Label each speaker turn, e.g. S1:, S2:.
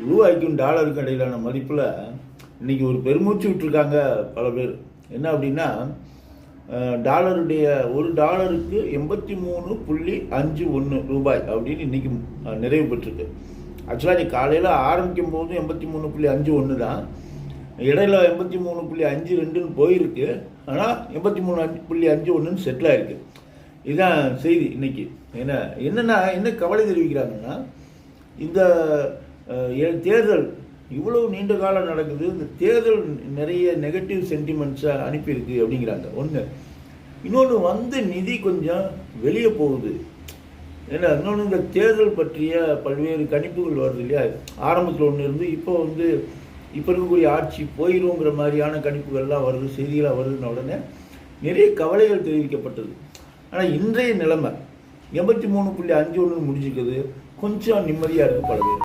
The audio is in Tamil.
S1: ரூபாய்க்கும் டாலருக்கும் இடையிலான மதிப்பில் இன்றைக்கி ஒரு பெருமூச்சு விட்டுருக்காங்க பல பேர். என்ன அப்படின்னா, டாலருடைய ஒரு டாலருக்கு 83.51 ரூபாய் அப்படின்னு இன்றைக்கி நிறைவு பெற்றிருக்கு. ஆக்சுவலாக நீ காலையில் ஆரம்பிக்கும் போது 83.51 தான், இடையில 83.52ன்னு போயிருக்கு. ஆனால் 83.51ன்னு செட்டில் ஆகிருக்கு. இதுதான் செய்தி இன்னைக்கு. என்னென்னா என்ன கவலை தெரிவிக்கிறாங்கன்னா, இந்த தேர்தல் இவ்வளவு நீண்ட காலம் நடக்குது, இந்த தேர்தல் நிறைய நெகட்டிவ் சென்டிமெண்ட்ஸை அனுப்பியிருக்கு அப்படிங்கிறாங்க. ஒன்று. இன்னொன்று நிதி கொஞ்சம் வெளியே போகுது. ஏன்னா இன்னொன்று, இந்த தேர்தல் பற்றிய பல்வேறு கணிப்புகள் வருது இல்லையா. ஆரம்பத்தில் ஒன்று இருந்து இப்போ இருக்கக்கூடிய ஆட்சி போயிடுங்கிற மாதிரியான கணிப்புகள்லாம் வருது, செய்திகளாக வருதுன்ன உடனே நிறைய கவலைகள் தெரிவிக்கப்பட்டது. ஆனால் இன்றைய நிலைமை 83.51 முடிஞ்சிருக்குது. கொஞ்சம் நிம்மதியாக இருக்குது பல பேர்.